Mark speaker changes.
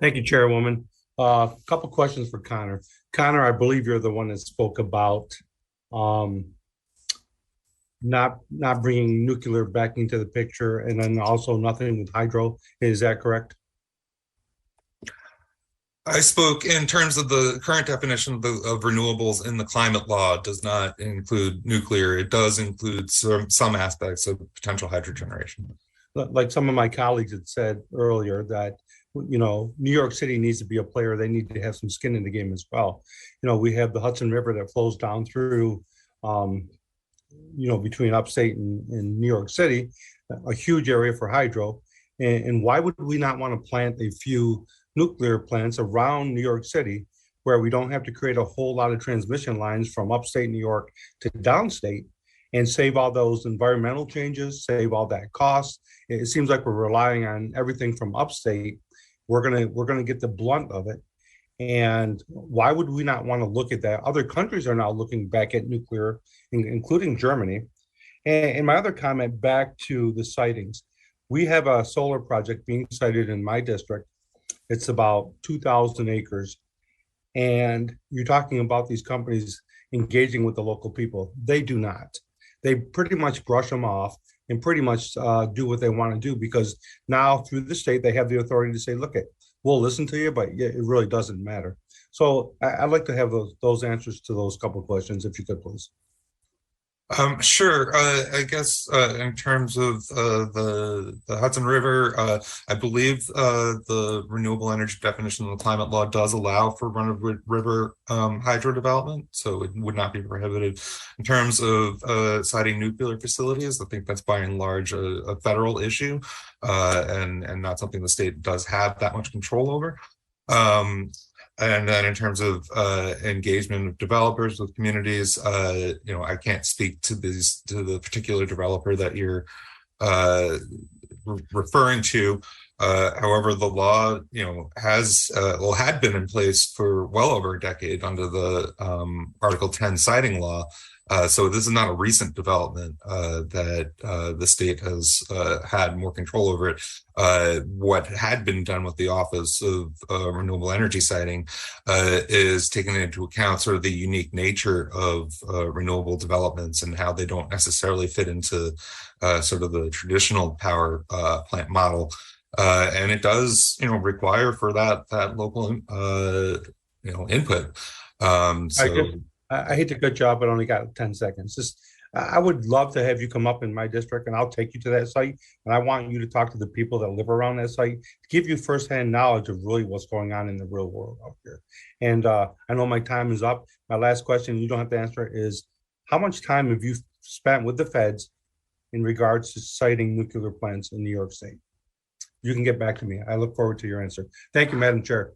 Speaker 1: Thank you, Chairwoman. A couple questions for Connor. Connor, I believe you're the one that spoke about um, not bringing nuclear back into the picture, and then also nothing with hydro. Is that correct?
Speaker 2: I spoke in terms of the current definition of renewables in the climate law does not include nuclear. It does include some aspects of potential hydrogeneration.
Speaker 1: Like some of my colleagues had said earlier that New York City needs to be a player. They need to have some skin in the game as well. We have the Hudson River that flows down through um, between upstate and New York City, a huge area for hydro. And why would we not want to plant a few nuclear plants around New York City where we don't have to create a whole lot of transmission lines from upstate New York to downstate and save all those environmental changes, save all that cost. It seems like we're relying on everything from upstate. We're gonna get the blunt of it. And why would we not want to look at that? Other countries are now looking back at nuclear, including Germany. And my other comment back to the sightings, we have a solar project being sited in my district. It's about 2,000 acres. And you're talking about these companies engaging with the local people. They do not. They pretty much brush them off and pretty much do what they want to do because now through the state, they have the authority to say, look, we'll listen to you, but it really doesn't matter. So I'd like to have those answers to those couple of questions, if you could, please.
Speaker 2: Sure. I guess in terms of the Hudson River, I believe the renewable energy definition of the climate law does allow for run-of-river hydro development, so it would not be prohibited. In terms of siting nuclear facilities, I think that's by and large a federal issue, and not something the state does have that much control over. And then in terms of engagement of developers with communities, I can't speak to the particular developer that you're referring to. However, the law, had been in place for well over a decade under the Article 10 siting law. So this is not a recent development that the state has had more control over it. What had been done with the Office of Renewable Energy Siting is taking into account sort of the unique nature of renewable developments and how they don't necessarily fit into sort of the traditional power plant model. And it does, require for that local, input.
Speaker 1: I
Speaker 2: So
Speaker 1: just, I hate to cut you off, but I only got 10 seconds. I would love to have you come up in my district and I'll take you to that site. And I want you to talk to the people that live around that site to give you firsthand knowledge of really what's going on in the real world out here. And I know my time is up. My last question, you don't have to answer it, is how much time have you spent with the feds in regards to siting nuclear plants in New York State? You can get back to me. I look forward to your answer. Thank you, Madam Chair.